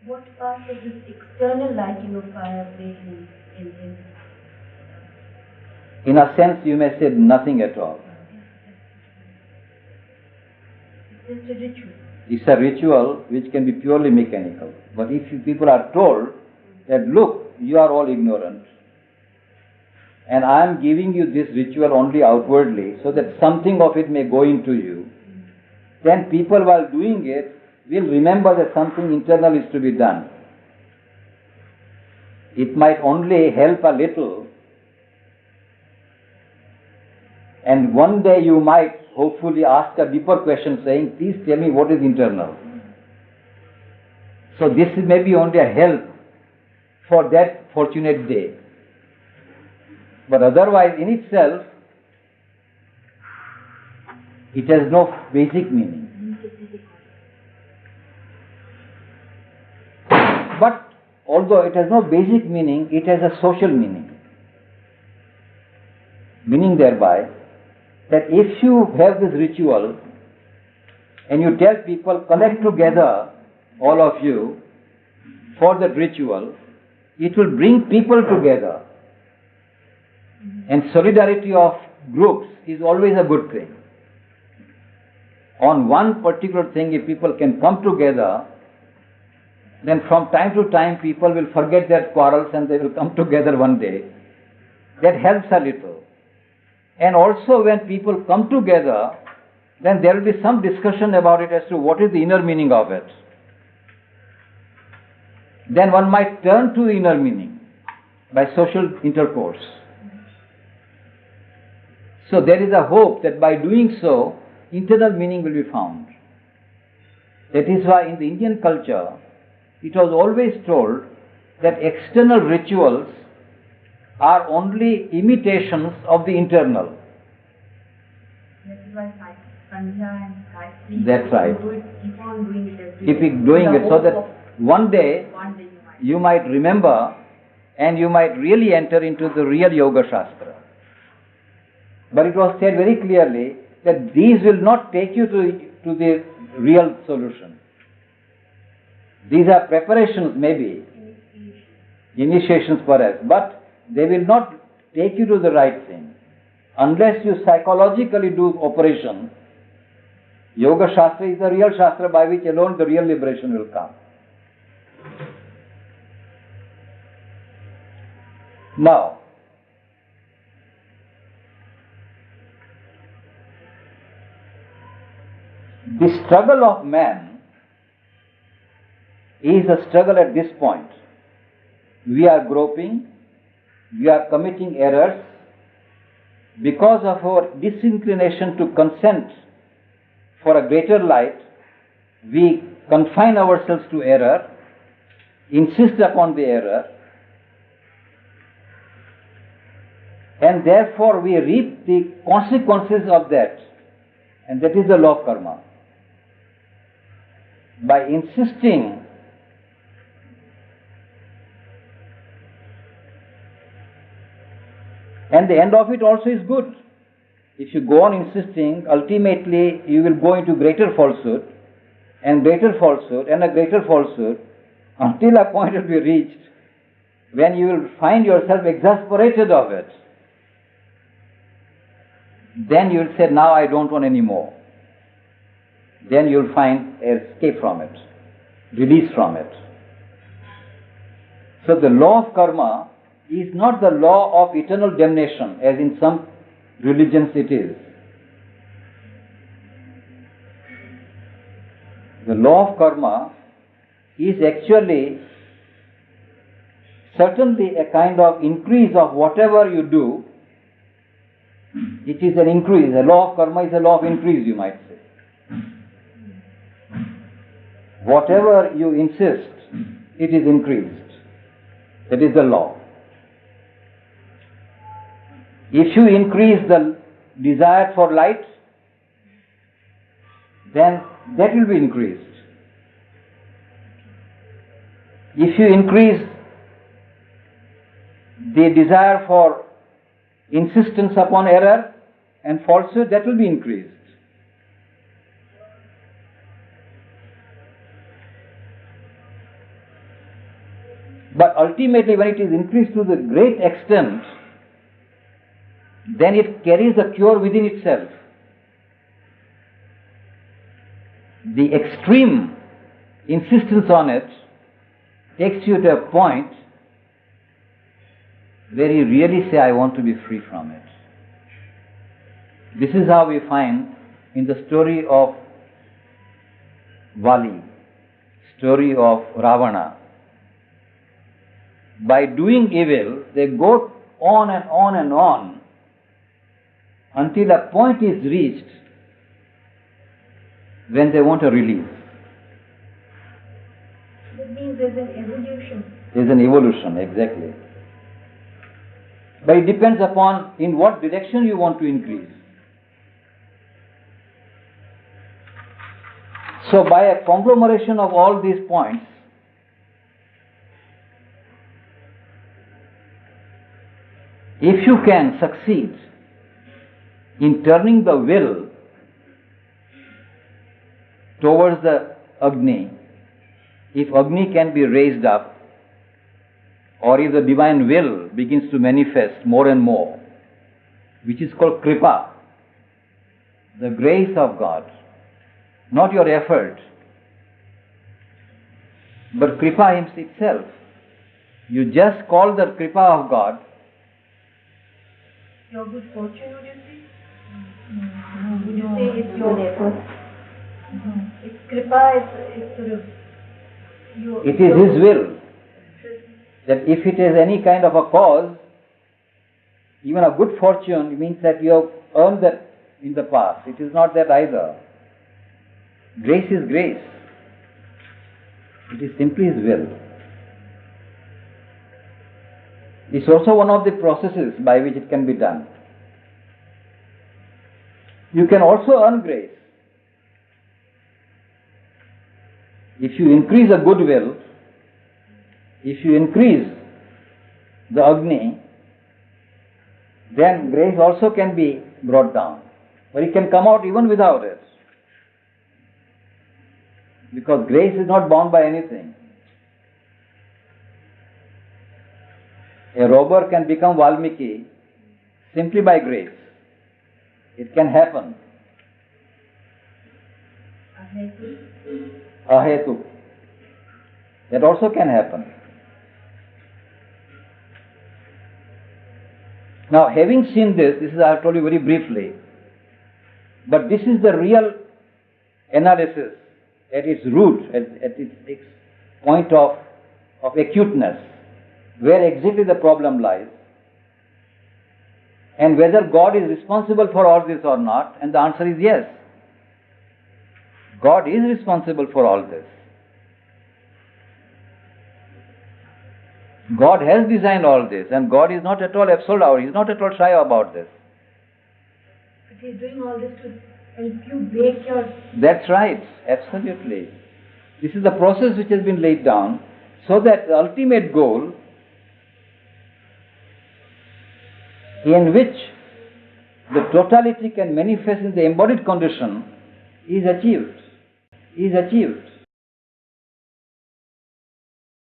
What part of this external lighting of fire play in In a sense, you may say nothing at all. It's just a ritual. It's a ritual which can be purely mechanical. But if people are told that, look, you are all ignorant, and I am giving you this ritual only outwardly so that something of it may go into you, then people, while doing it, will remember that something internal is to be done. It might only help a little, and one day you might hopefully ask a deeper question saying, please tell me what is internal. So this is maybe only a help for that fortunate day. But otherwise, in itself, it has no basic meaning. But although it has no basic meaning, it has a social meaning. Meaning thereby that if you have this ritual and you tell people, collect together, all of you, for that ritual, it will bring people together. And solidarity of groups is always a good thing. On one particular thing, if people can come together, then from time to time people will forget their quarrels and they will come together one day. That helps a little. And also when people come together, then there will be some discussion about it as to what is the inner meaning of it. Then one might turn to the inner meaning by social intercourse. So there is a hope that by doing so, internal meaning will be found. That is why in the Indian culture, it was always told that external rituals are only imitations of the internal. That is why Sandhya and Gayatri, That's right. Keep on doing it every Keep day. doing it so that one day you might remember and you might really enter into the real Yoga Shastra. But it was said very clearly that these will not take you to the real solution. These are preparations maybe, initiations perhaps, but they will not take you to the right thing. Unless you psychologically do operation, Yoga Shastra is the real Shastra by which alone the real liberation will come. Now, the struggle of man is a struggle at this point. We are groping, we are committing errors because of our disinclination to consent for a greater light. We confine ourselves to error, insist upon the error, and therefore we reap the consequences of that, and that is the law of karma. By insisting and the end of it also is good. If you go on insisting, ultimately you will go into greater falsehood and greater falsehood and a greater falsehood until a point will be reached when you will find yourself exasperated of it. Then you will say, now I don't want any more. Then you will find escape from it, release from it. So the law of karma is not the law of eternal damnation as in some religions it is. The law of karma is actually certainly a kind of increase of whatever you do. It is an increase. The law of karma is a law of increase, you might say. Whatever you insist, it is increased. That is the law. If you increase the desire for light, then that will be increased. If you increase the desire for insistence upon error and falsehood, that will be increased. But ultimately, when it is increased to the great extent, then it carries a cure within itself. The extreme insistence on it takes you to a point where you really say, I want to be free from it. This is how we find in the story of Vali, story of Ravana. By doing evil, they go on and on and on until a point is reached when they want a release. That means there's an evolution. There's an evolution, exactly. But it depends upon in what direction you want to increase. So by a conglomeration of all these points, if you can succeed in turning the will towards the Agni, if Agni can be raised up, or if the divine will begins to manifest more and more, which is called Kripa, the grace of God, not your effort, but Kripa itself. You just call the Kripa of God. Your good fortune, would you say? Would you say it's your effort? It's Kripa, it's sort of your... It is His will that if it is any kind of a cause, even a good fortune means that you have earned that in the past. It is not that either. Grace is grace. It is simply His will. It's also one of the processes by which it can be done. You can also earn grace. If you increase a good will, if you increase the Agni, then grace also can be brought down. But it can come out even without it. Because grace is not bound by anything. A robber can become Valmiki simply by grace. It can happen. Ahetu. That also can happen. Now, having seen this is I have told you very briefly, but this is the real analysis at its root, at its point of acuteness, where exactly the problem lies, and whether God is responsible for all this or not, and the answer is yes. God is responsible for all this. God has designed all this, and God is not at all absolute, or He is not at all shy about this. But He's doing all this to help you break your... That's right, absolutely. This is the process which has been laid down, so that the ultimate goal in which the totality can manifest in the embodied condition is achieved.